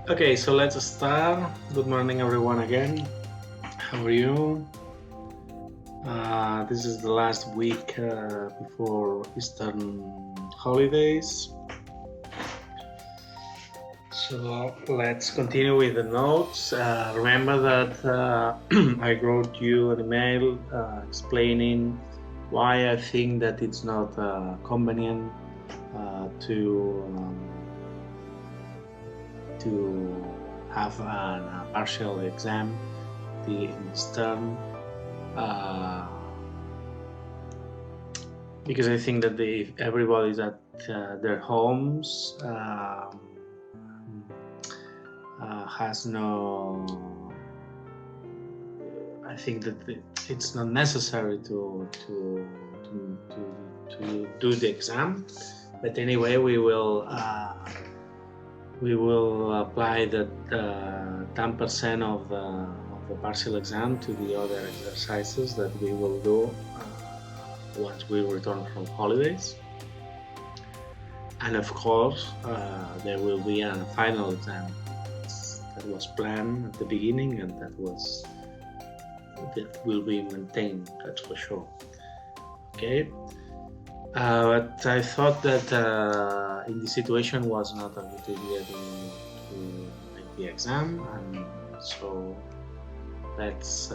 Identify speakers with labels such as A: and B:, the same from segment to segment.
A: Okay, so let's start. Good morning, everyone, again. How are you? This is the last week before Eastern holidays. So let's continue with the notes. Remember that I wrote you an email explaining why I think that it's not convenient to have a partial exam in this term, because I think that if everybody's at their homes, has no. I think that it's not necessary to do the exam, but anyway, we will apply the 10% of the partial exam to the other exercises that we will do once we return from holidays. And of course, there will be a final exam that was planned at the beginning, and that will be maintained, that's for sure. Okay. But I thought that in this situation was not a good idea to make the exam, and so let's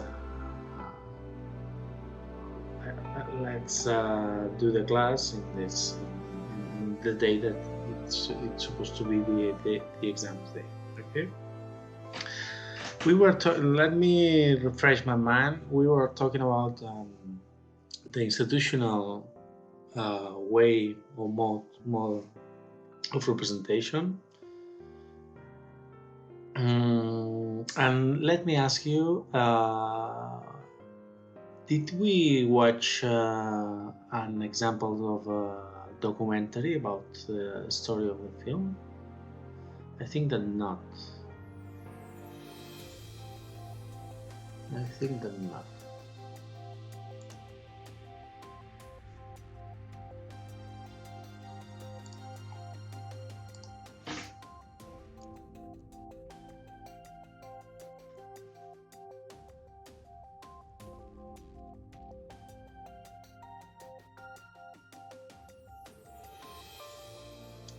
A: do the class in the day that it's supposed to be the exam day. Okay. We were let me refresh my mind. We were talking about the institutional way or mode of representation. And let me ask you, did we watch an example of a documentary about the story of the film? I think that not. I think that not.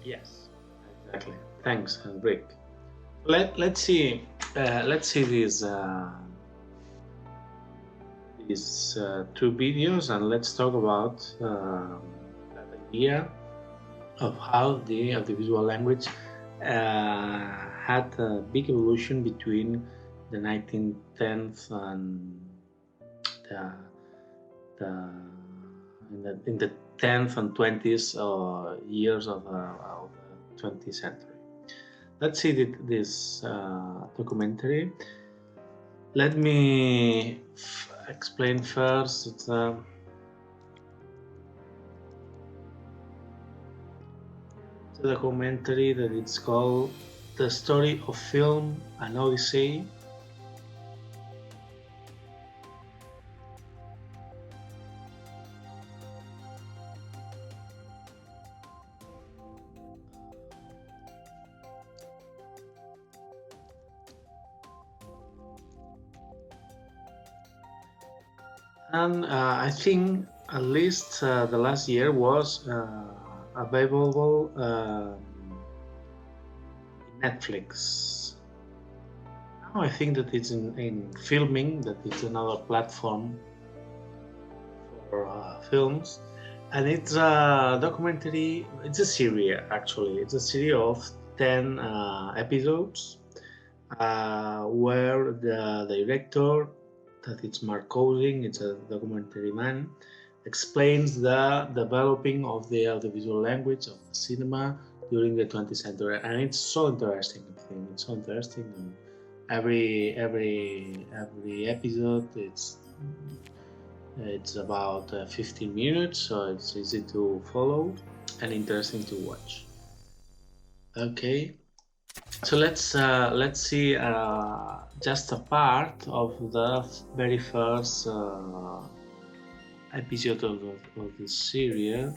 A: Yes, exactly. Thanks, Rick. Let's see these two videos, and let's talk about that idea of how the audiovisual language had a big evolution between the 1910s and in the 10th and 20th years of the 20th century. Let's see this documentary. Let me explain first. It's a documentary that it's called "The Story of Film: An Odyssey." And I think at least the last year was available in Netflix. Now I think that it's in filming, that it's another platform for films, and it's a documentary. It's a series, actually. It's a series of 10 episodes where the director, that it's Mark Cosing, it's a documentary man, explains the developing of the audiovisual language of the cinema during the 20th century, and it's so interesting. I think it's so interesting, and every episode it's about 15 minutes, so it's easy to follow and interesting to watch. Okay. So let's see just a part of the very first episode of this series.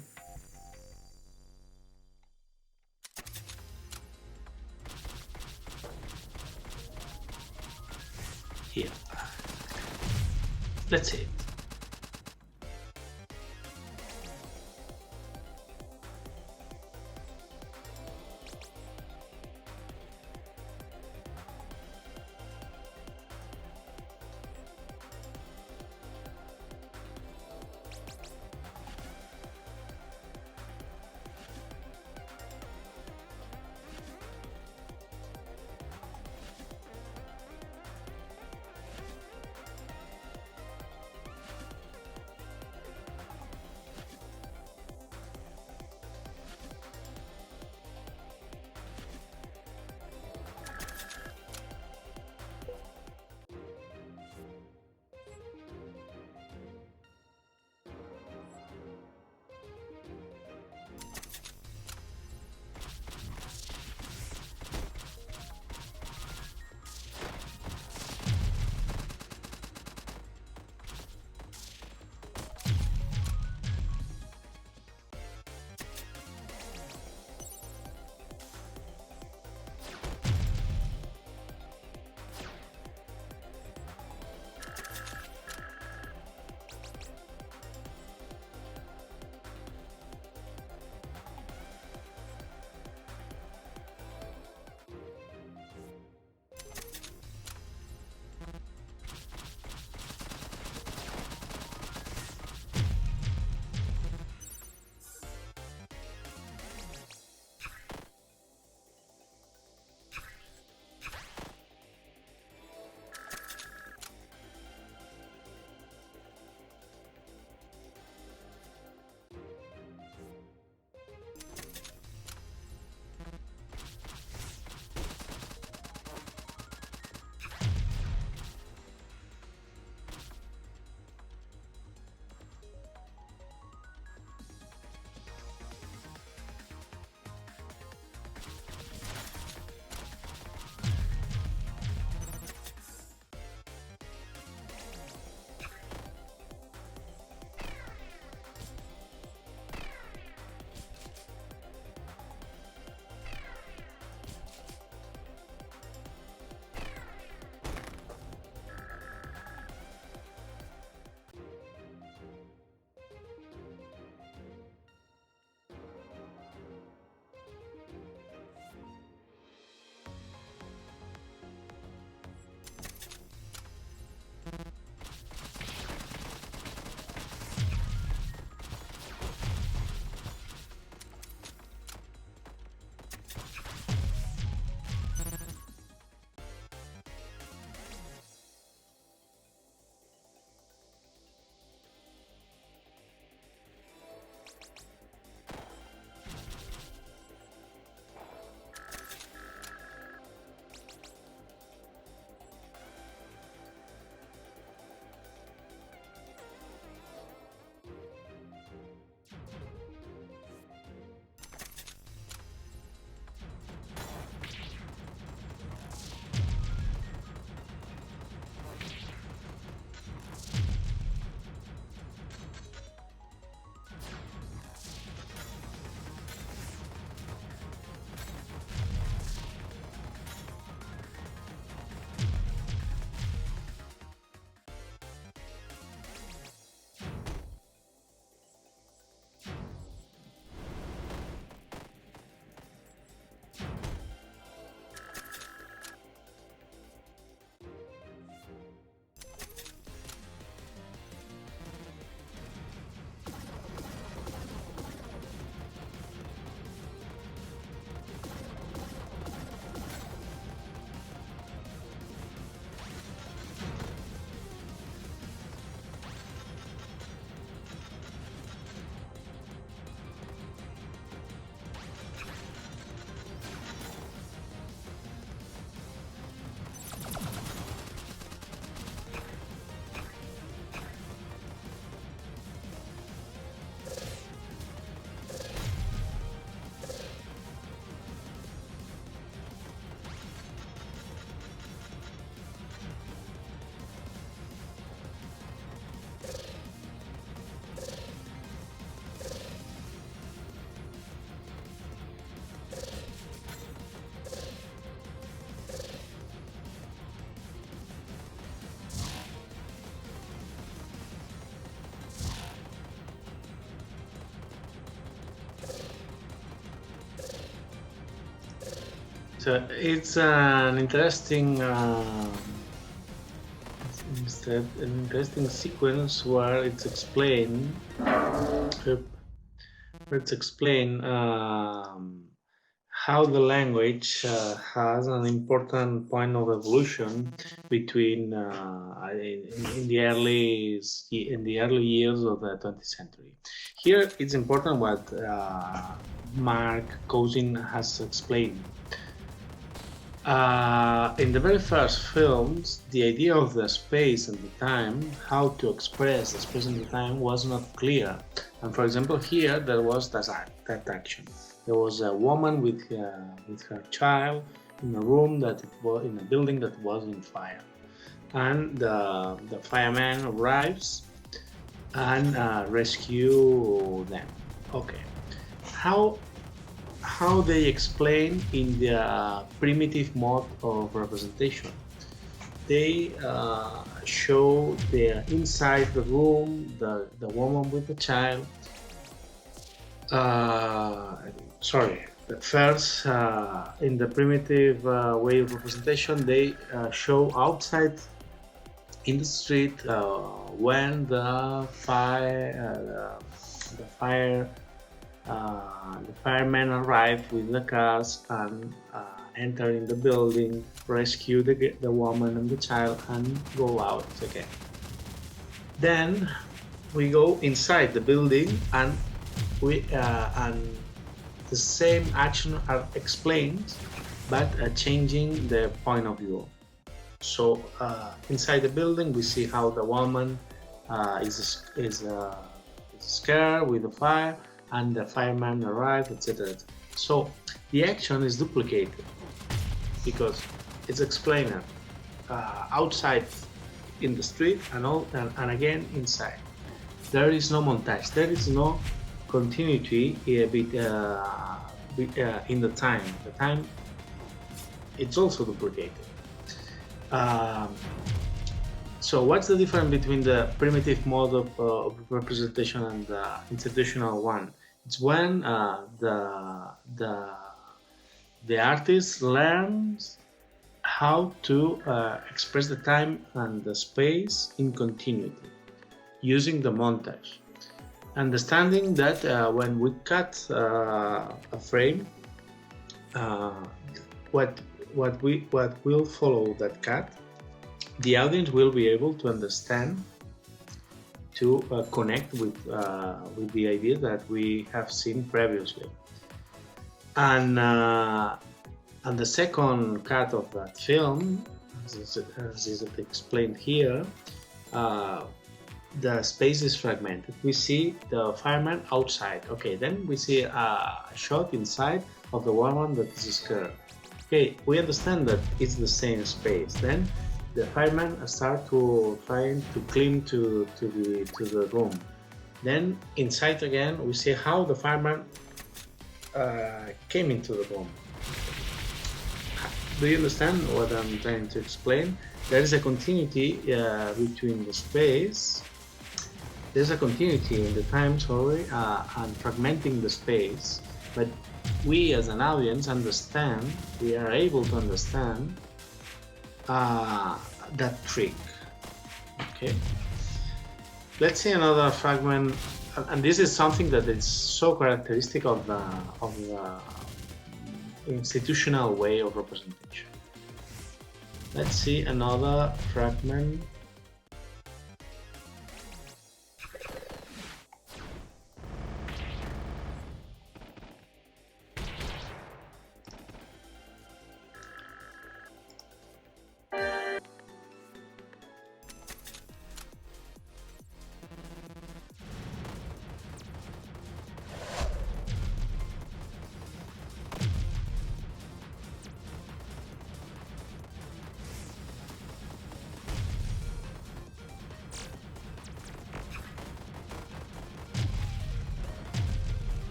A: Let's see it. So it's an interesting sequence where it's explained. Let's explain how the language has an important point of evolution between in the early years of the 20th century. Here, it's important what Mark Cousin has explained. In the very first films, the idea of the space and the time, how to express the space and the time, was not clear. And for example, here there was that action. There was a woman with her child in a room in a building that was on fire, and the fireman arrives and rescue them. Okay, how they explain in the primitive mode of representation. They show the inside the room, the woman with the child. But first, in the primitive way of representation, they show outside in the street when the firemen arrive with the cars and enter in the building, rescue the woman and the child, and go out again. Then we go inside the building, and the same action are explained, but changing the point of view. So inside the building, we see how the woman is scared with the fire, and the fireman arrived, etc. So the action is duplicated because it's explained outside in the street and again inside. There is no montage. There is no continuity in the time. The time it's also duplicated. So what's the difference between the primitive mode of representation and the institutional one? It's when the artist learns how to express the time and the space in continuity using the montage. Understanding that when we cut a frame, what will follow that cut, the audience will be able to understand, to connect with the idea that we have seen previously. And the second cut of that film, as is explained here, the space is fragmented. We see the fireman outside. Okay, then we see a shot inside of the woman that is scared. Okay, we understand that it's the same space. Then the fireman start trying to climb to the room. Then inside again, we see how the fireman came into the room. Do you understand what I'm trying to explain? There is a continuity between the space. There's a continuity in the time, and fragmenting the space. But we as an audience understand, we are able to understand that trick. Okay, let's see another fragment, and this is something that is so characteristic of the institutional way of representation. Let's see another fragment.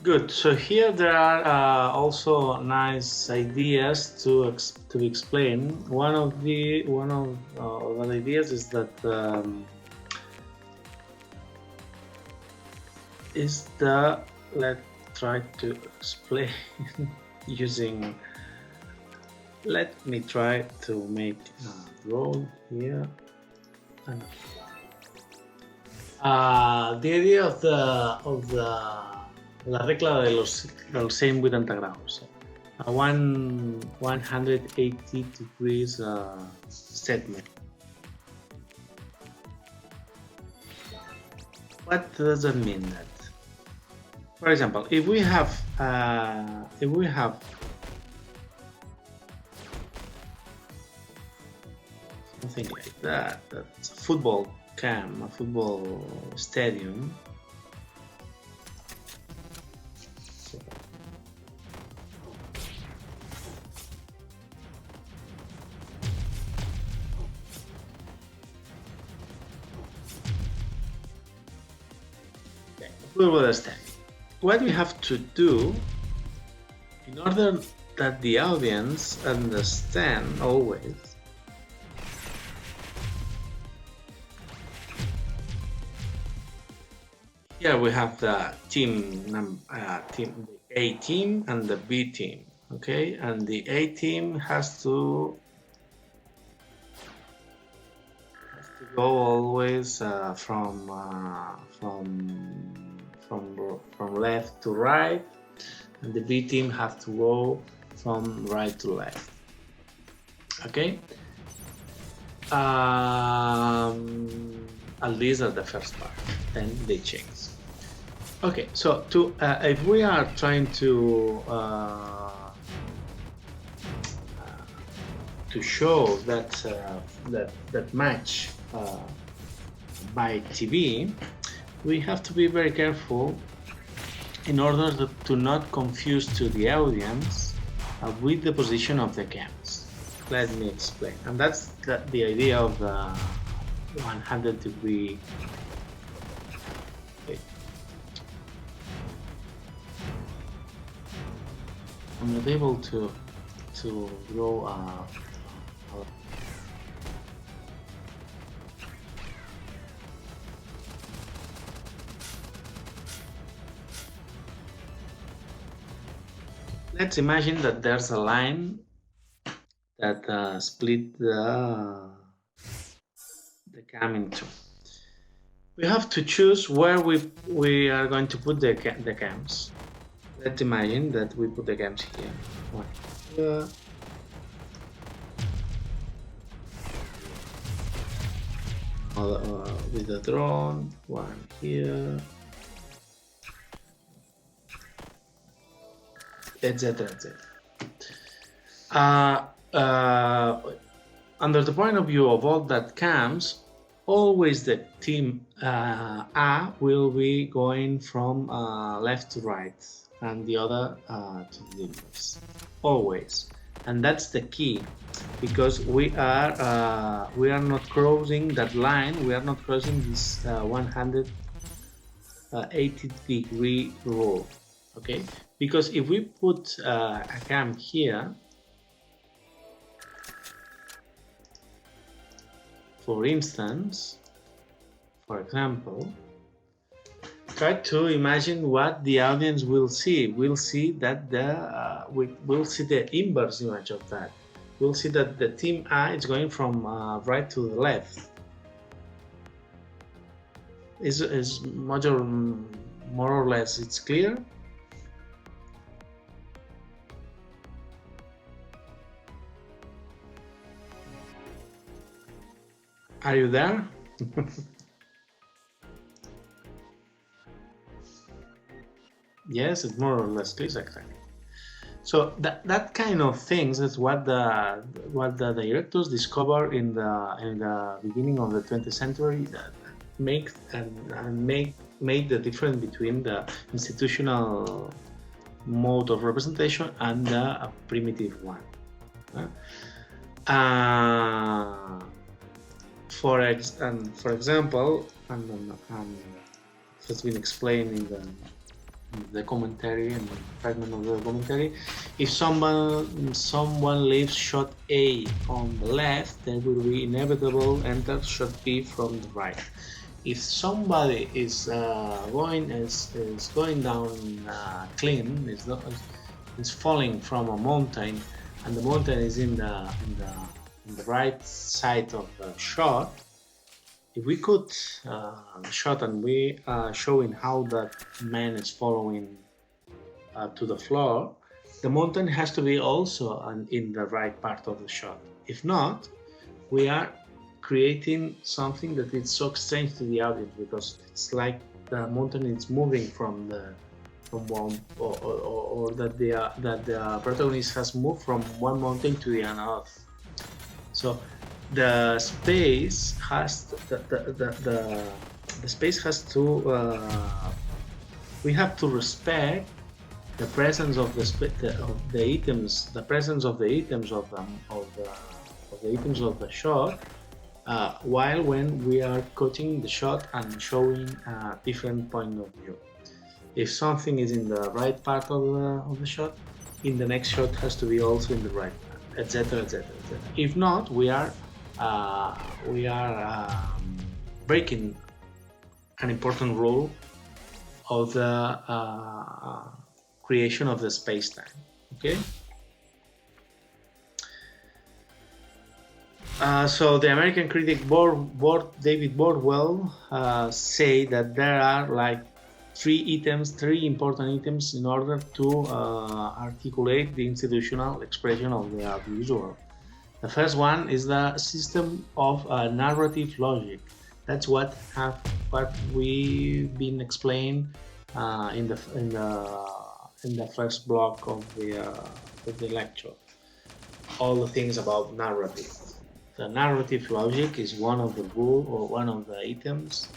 A: Good. So here there are also nice ideas to explain. One of the ideas is that let's try to explain using. Let me try to make a roll here. And the idea of la regla de los 180 grados, 180 degrees statement. What does that mean? That, for example, if we have something like that, that's a football camp, a football stadium. We will understand what we have to do in order that the audience understand always. Here we have the team A team and the B team, okay, and the A team has to go always from left to right, and the B team have to go from right to left. Okay. At least at the first part, then they change. Okay, so if we are trying to show that match by TV, we have to be very careful in order to not confuse to the audience with the position of the cams. Let me explain, and that's the idea of the 100-degree. Okay. I'm not able to draw let's imagine that there's a line that split the cam in two. We have to choose where we are going to put the cams. Let's imagine that we put the cams here. One here. With the drone, one here, etc. Under the point of view of all that cams, always the team A will be going from left to right, and the other to the inverse, always. And that's the key, because we are not crossing that line. We are not crossing this 180-degree rule. Okay, because if we put a cam here, for instance, for example, try to imagine what the audience will see. We'll see that we'll see the inverse image of that. We'll see that the team A is going from right to the left. Is more or less it's clear? Are you there? Yes, it's more or less clear, exactly. So that kind of things is what the directors discovered in the beginning of the 20th century, that made the difference between the institutional mode of representation and the primitive one. For example, and it's been explained the commentary and the fragment of the commentary. If someone leaves shot A on the left, there will be inevitable enter shot B from the right. If somebody is going down clean, is falling from a mountain, and the mountain is in the right side of the shot. If we cut the shot and we are showing how that man is following to the floor, the mountain has to be also in the right part of the shot. If not, we are creating something that is so strange to the audience, because it's like the mountain is moving from one, or that the protagonist has moved from one mountain to the another. So the space has the space has to we have to respect the presence of the items, the presence of the items of the items of the shot, while when we are cutting the shot and showing a different point of view. If something is in the right part of the shot, in the next shot has to be also in the right part, etc., etc., etc. If not, we are breaking an important rule of the creation of the space-time. Okay. So the American critic David Bordwell say that there are like three important items in order to articulate the institutional expression of the audiovisual. The first one is the system of narrative logic. That's what we've been explained in the first block of the lecture. All the things about narrative. The narrative logic is one of the rule or one of the items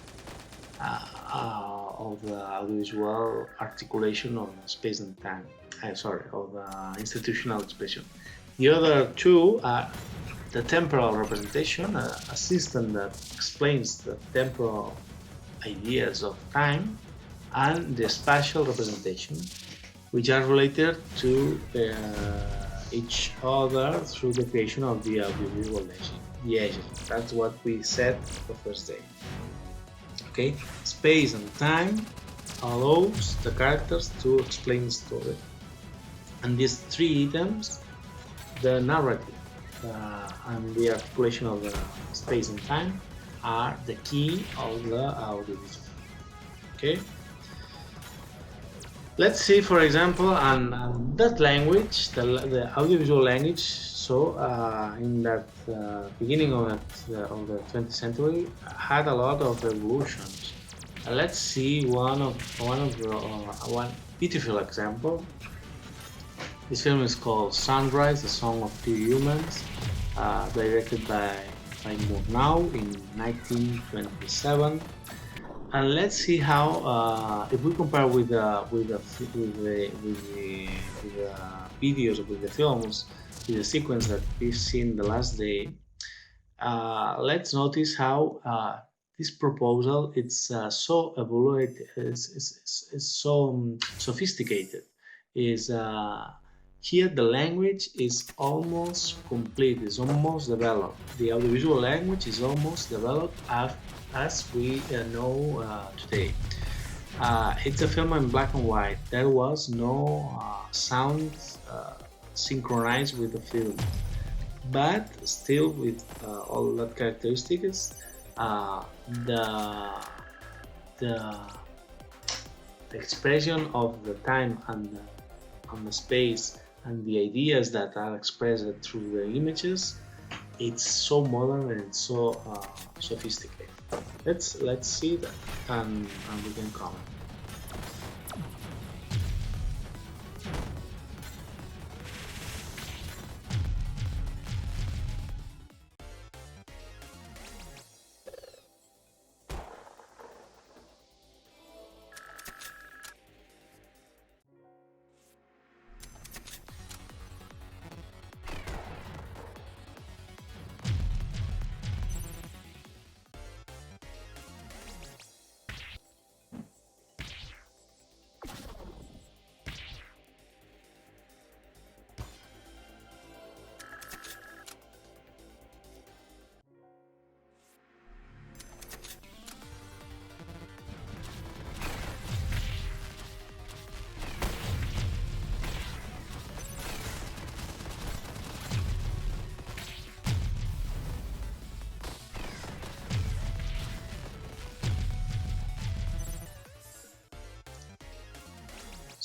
A: of the audiovisual articulation of space and time. Of the institutional expression. The other two are the temporal representation, a system that explains the temporal ideas of time, and the spatial representation, which are related to each other through the creation of the audiovisual agent. That's what we said the first day. Okay, space and time allows the characters to explain the story, and these three items, the narrative and the articulation of the space and time, are the key of the audiovisual. Okay. Let's see, for example, and that language, the audiovisual language. So in that beginning of the 20th century, had a lot of evolutions. Let's see one beautiful example. This film is called Sunrise: The Song of Two Humans, directed by Murnau in 1927. And let's see how, if we compare with the videos, with the films, with the sequence that we've seen the last day, let's notice how this proposal it's so evaluated, is so sophisticated. Here the language is almost complete, is almost developed. The audiovisual language is almost developed as we know today. It's a film in black and white. There was no sound synchronized with the film, but still with all that characteristics, the expression of the time and the space and the ideas that are expressed through the images, it's so modern and it's so sophisticated. Let's see that and we can comment.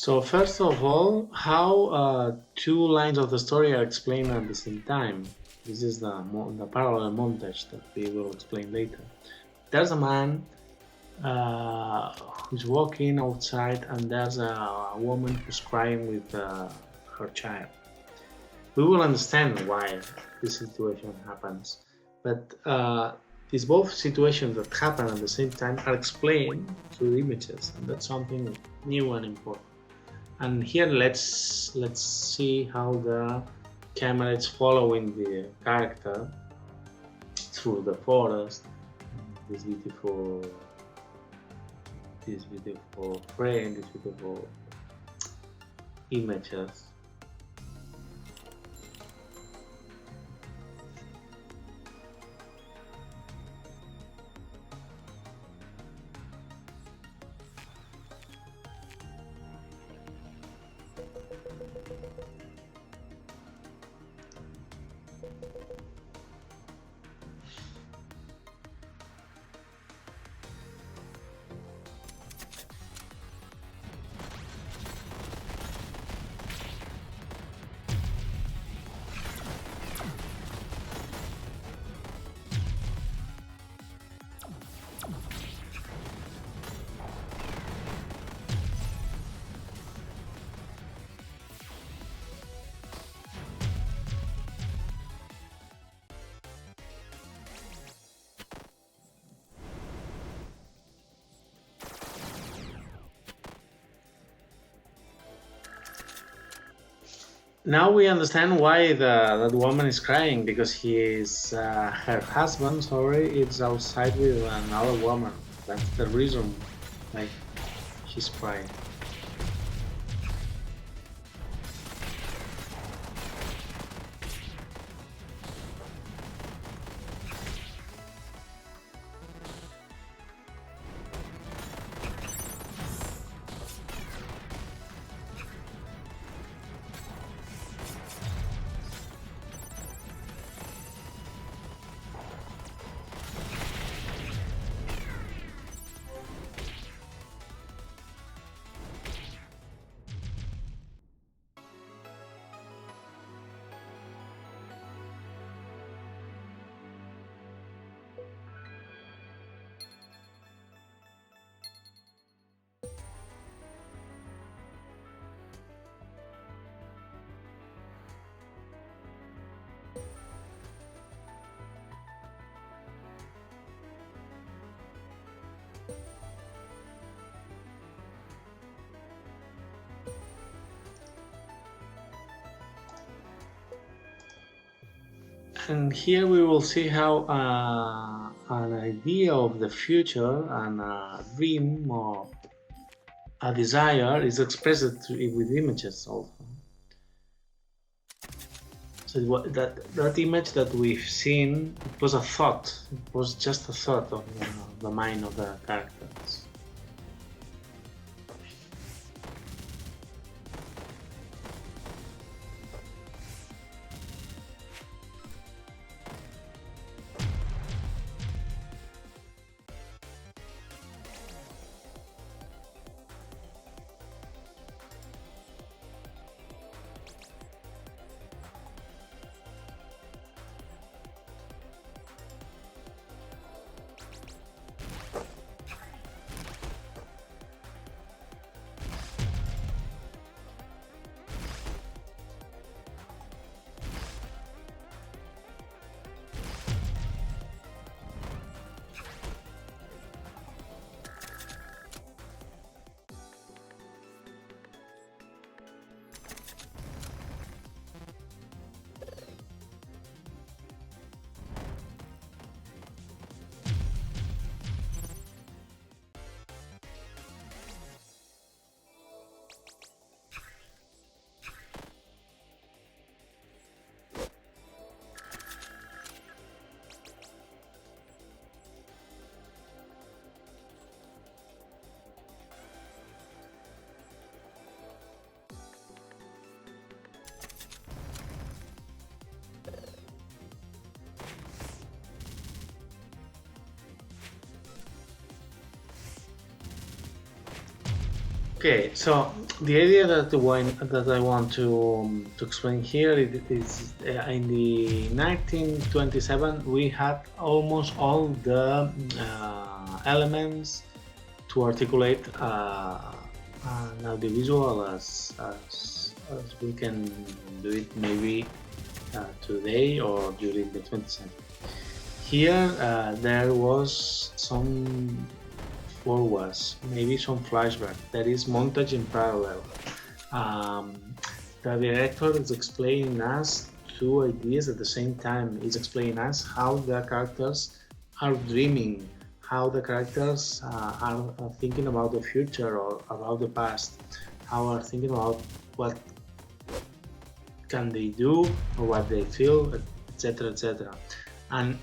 A: So first of all, how two lines of the story are explained at the same time. This is the parallel montage that we will explain later. There's a man who's walking outside, and there's a woman who's crying with her child. We will understand why this situation happens, but these both situations that happen at the same time are explained through images, and that's something new and important. And here let's see how the camera is following the character through the forest, this beautiful frame, these beautiful images. Now we understand why that woman is crying, because her husband, is outside with another woman. That's the reason why she's crying. And here we will see how an idea of the future and a dream or a desire is expressed with images also. So that image that we've seen, it was a thought. It was just a thought of the mind of the characters. Okay, so the idea that I want to explain here is in the 1927 we had almost all the elements to articulate an audiovisual as we can do it maybe today or during the 20th century. Here there was some forwards, maybe some flashback, that is montage in parallel. The director is explaining us two ideas at the same time. He's explaining us how the characters are dreaming, how the characters are thinking about the future or about the past, how are thinking about what can they do or what they feel, etc., etc. And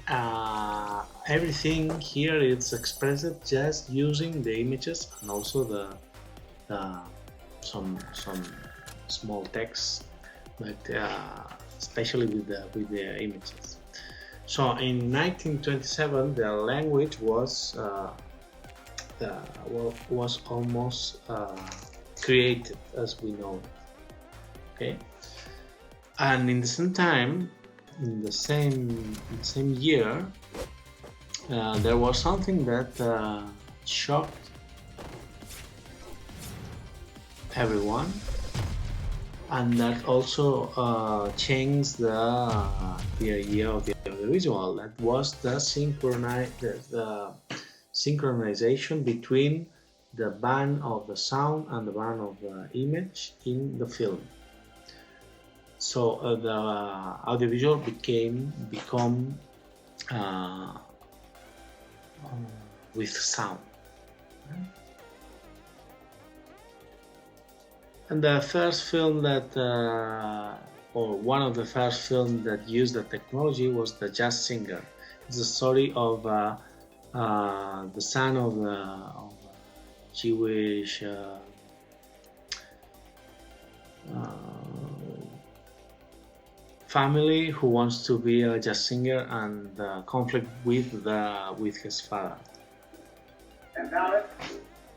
A: everything here is expressed just using the images and also the some small text, but especially with the images. So in 1927 the language was almost created as we know it. Okay, and in the same time, in the same year, there was something that shocked everyone, and that also changed the idea of the audiovisual. That was the synchronization between the band of the sound and the band of the image in the film. So the audiovisual become with sound. And the first film that, or one of the first films that used the technology was The Jazz Singer. It's the story of the son of a Jewish family who wants to be a jazz singer and conflict with his father.
B: $10.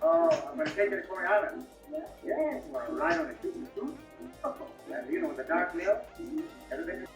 B: I'm going to take it to Corey Island. Yeah, you want to ride on a shooting suit? Yeah, you know, with the dark nail. Everything.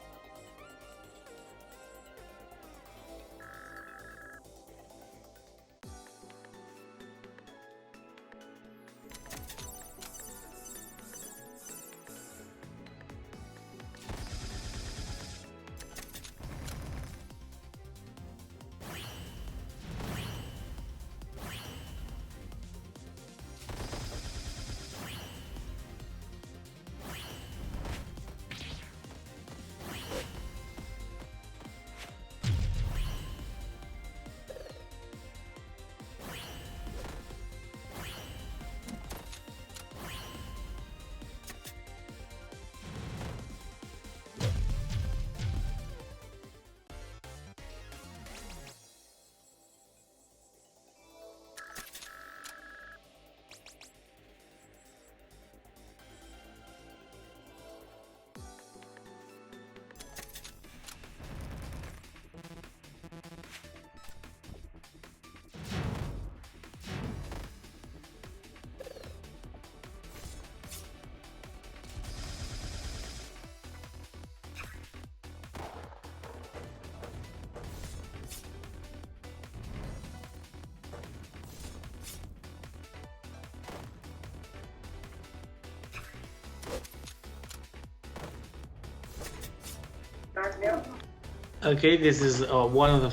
A: Okay, this is one of the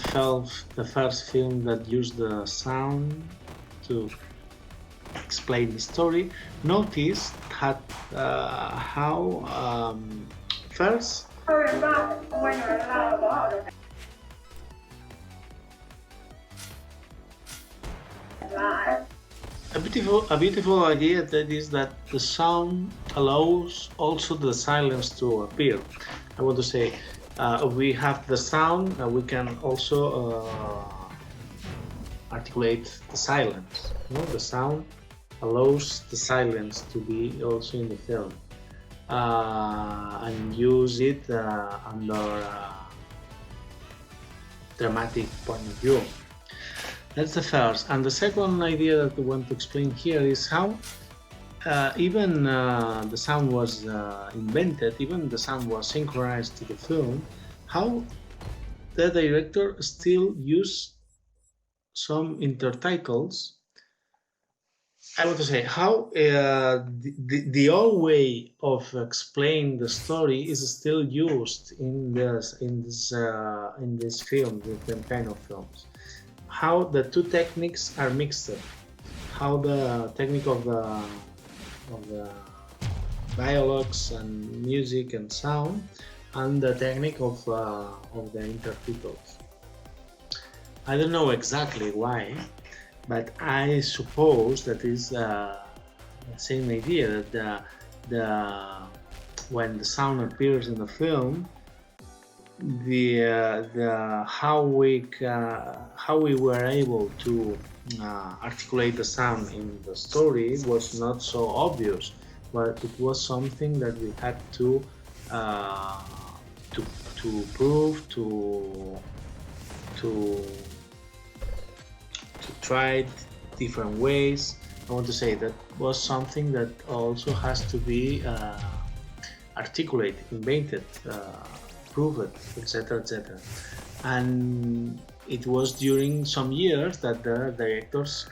A: first film that used the sound to explain the story. Notice how first a beautiful idea that is that the sound allows also the silence to appear. I want to say we have the sound, we can also articulate the silence. You know, the sound allows the silence to be also in the film and use it under a dramatic point of view. That's the first. And the second idea that I want to explain here is how even the sound was invented, even the sound was synchronized to the film, how the director still used some intertitles. I want to say how the old way of explaining the story is still used in this film, different kind of films. How the two techniques are mixed, how the technique of the dialogues and music and sound, and the technique of the intertitles. I don't know exactly why, but I suppose that is the same idea that when the sound appears in the film, the how we were able to articulate the sound in the story was not so obvious, but it was something that we had to uh, to prove to try different ways. I want to say that was something that also has to be articulated, invented, proved, etc., etc. And it was during some years that the directors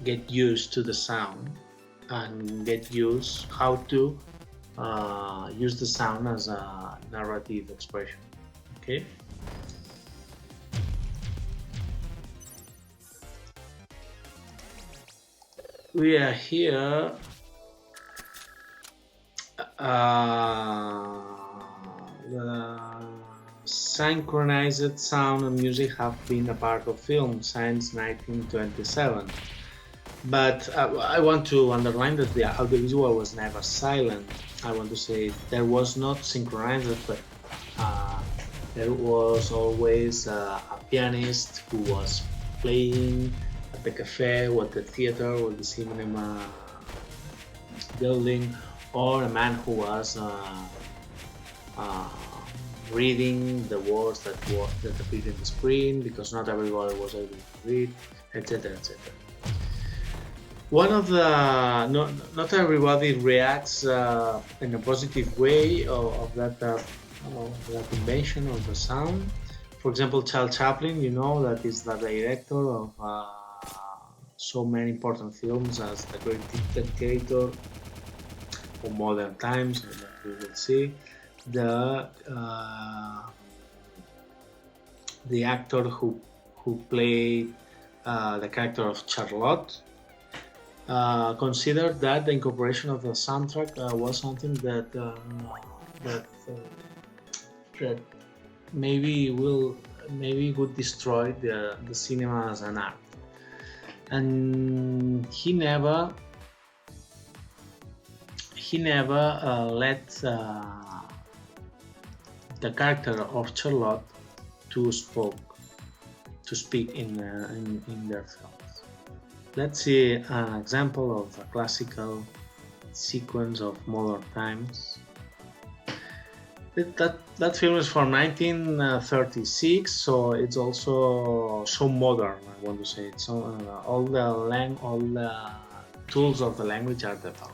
A: get used to the sound and get used how to use the sound as a narrative expression. Okay. We are here the synchronized sound and music have been a part of film since 1927. But I want to underline that the audiovisual was never silent. I want to say there was not synchronized, but there was always a pianist who was playing at the cafe or the theater or the cinema building, or a man who was reading the words that appeared in the screen, because not everybody was able to read, etc., etc. One of the not everybody reacts in a positive way of that invention of the sound. For example, Charles Chaplin, you know, that is the director of so many important films as The Great Dictator or Modern Times, that we will see. The actor who played the character of Charlotte considered that the incorporation of the soundtrack was something that maybe would destroy the cinema as an art, and he never let the character of Charlotte to speak in their films. Let's see an example of a classical sequence of Modern Times. That film is from 1936, so it's also so modern. I want to say it's all the tools of the language are developed.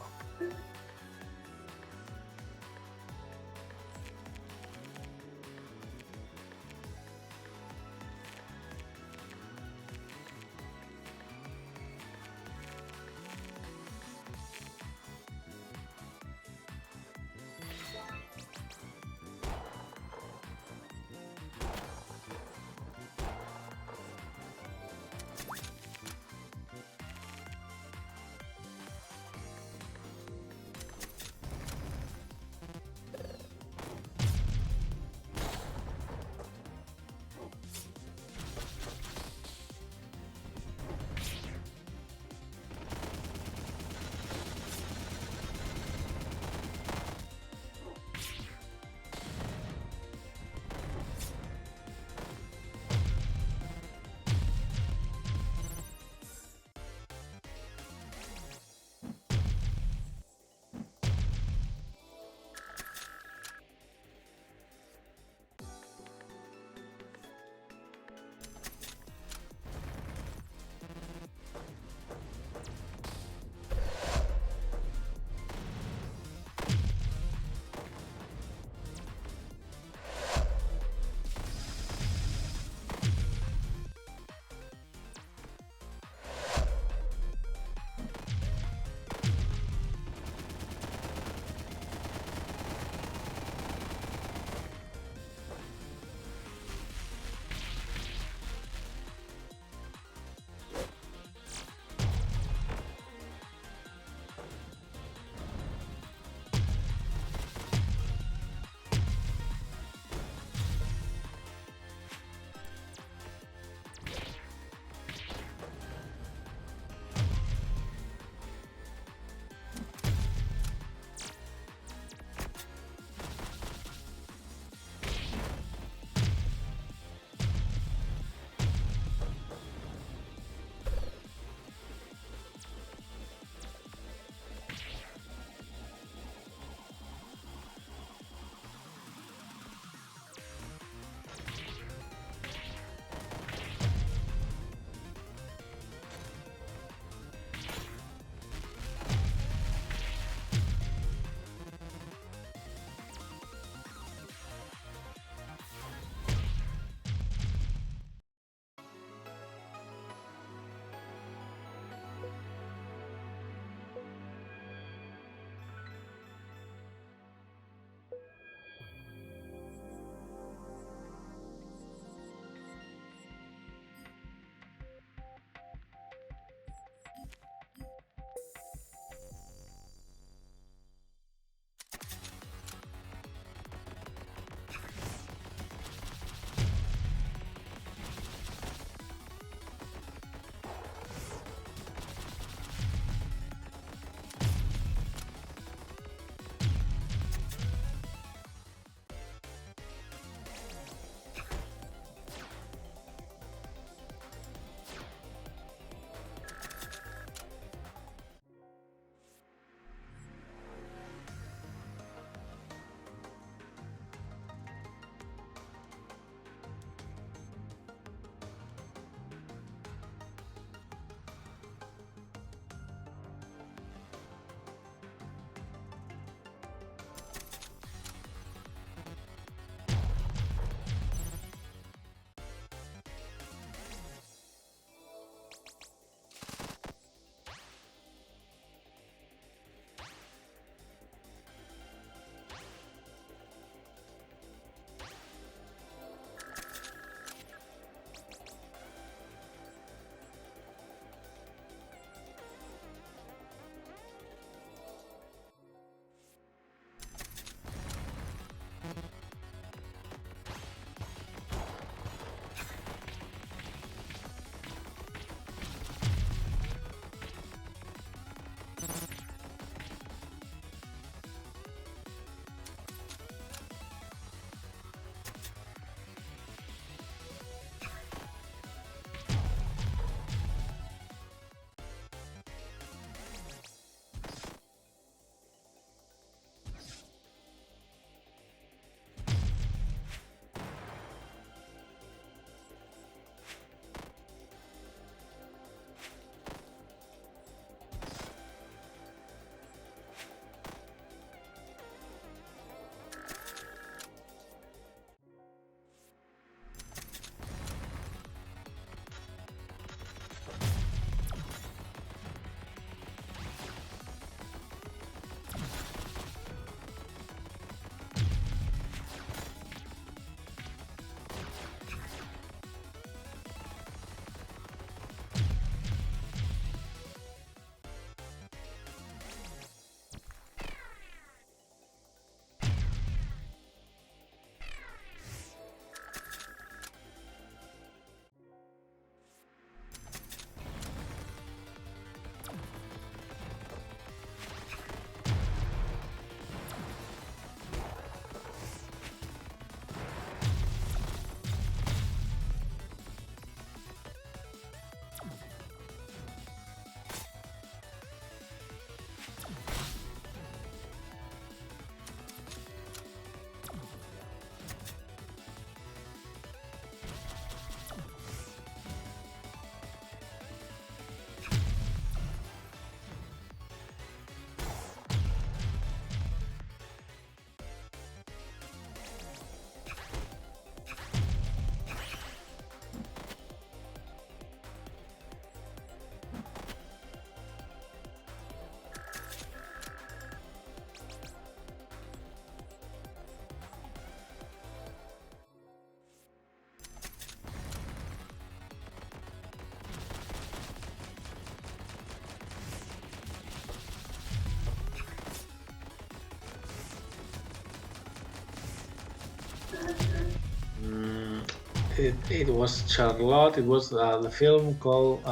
A: It was Charlotte. It was the film called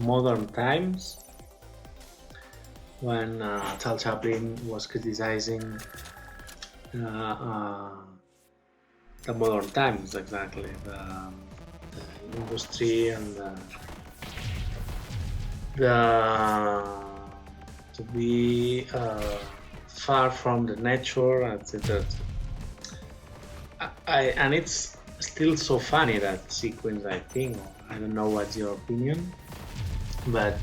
A: Modern Times, when Charles Chaplin was criticizing the modern times, exactly, the industry and to be far from the nature, etc. And it's still so funny, that sequence, I think. I don't know what's your opinion, but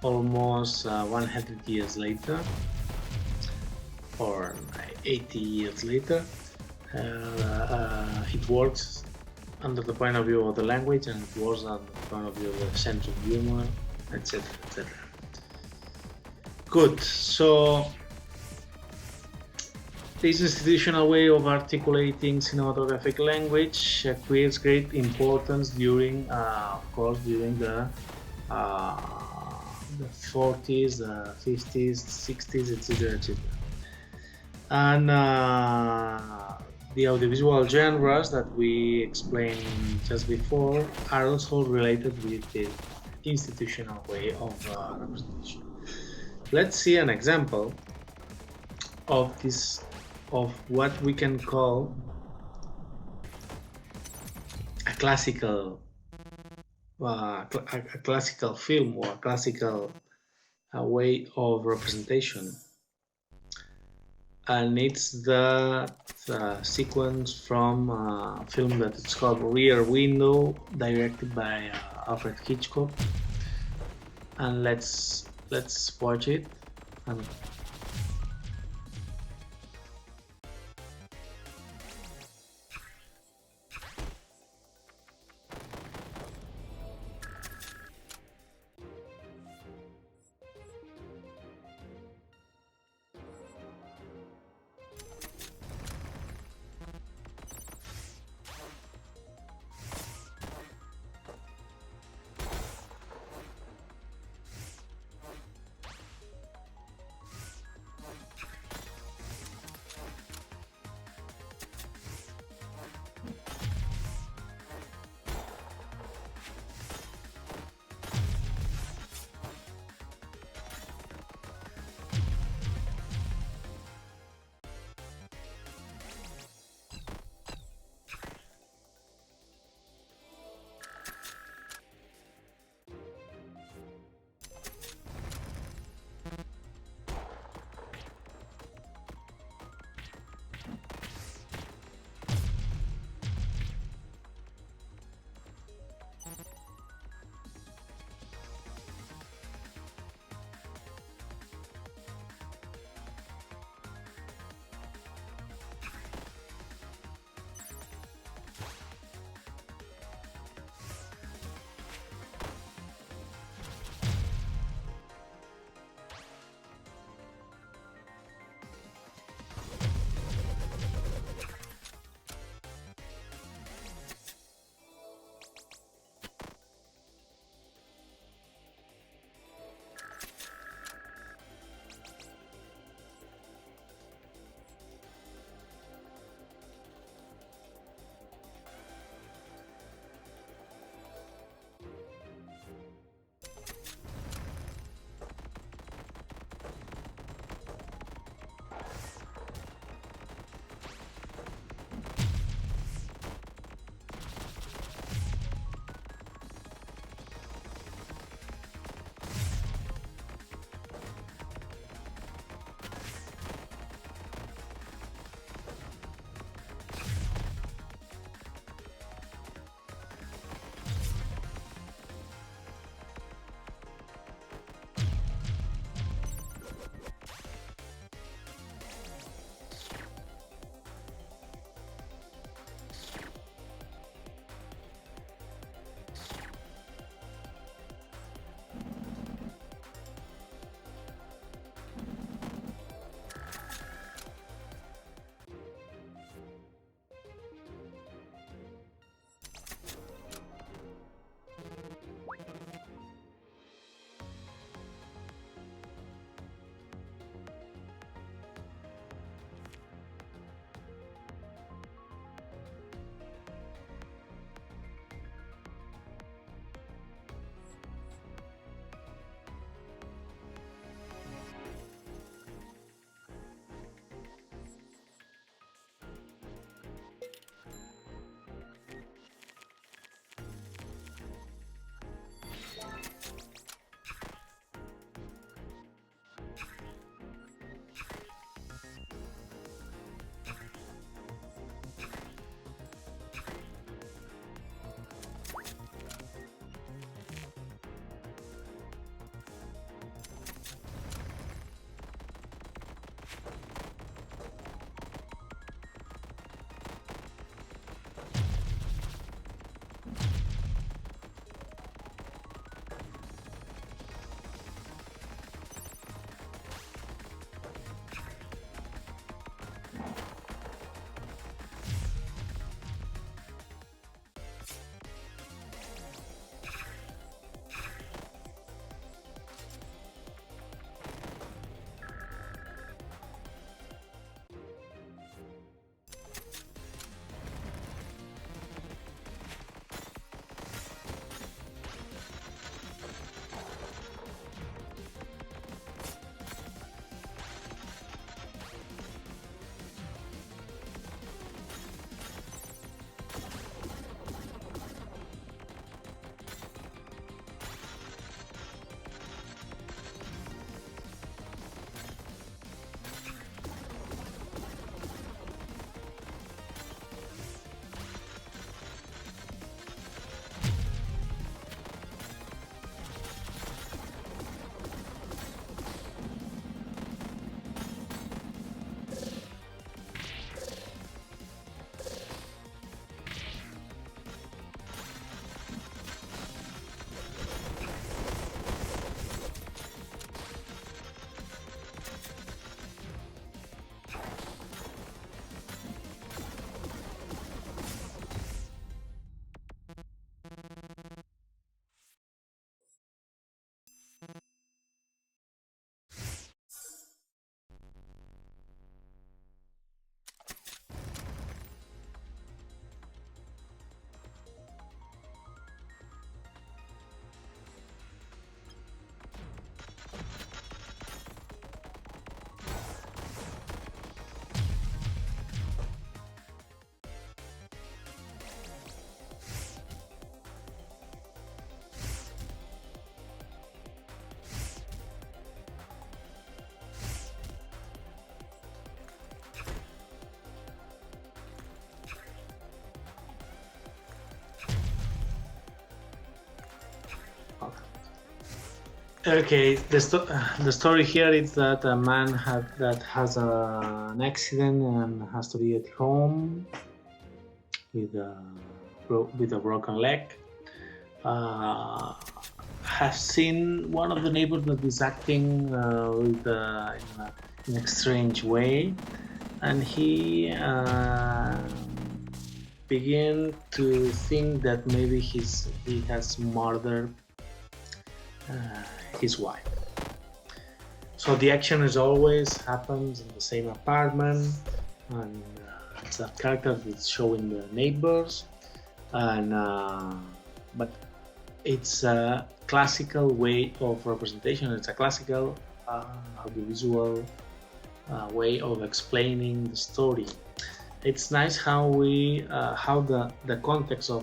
A: almost 100 years later, or 80 years later, it works under the point of view of the language, and it works under the point of view of the sense of humor, etc. etc. Good. So this institutional way of articulating cinematographic language acquires great importance during, of course, during the 40s, the 50s, 60s, etc., etc. And the audiovisual genres that we explained just before are also related with the institutional way of representation. Let's see an example of this, of what we can call a classical film, or a classical way of representation, and it's the sequence from a film that it's called Rear Window, directed by Alfred Hitchcock. And let's watch it. And Okay, the story here is that a man that has an accident and has to be at home with with a broken leg. Uh, have seen one of the neighbors that is acting in a strange way, and he began to think that maybe he has murdered uh, his wife. So the action is always happens in the same apartment, and it's a character that's showing the neighbors, and but it's a classical way of representation. It's a classical audiovisual way of explaining the story. It's nice how we how the context of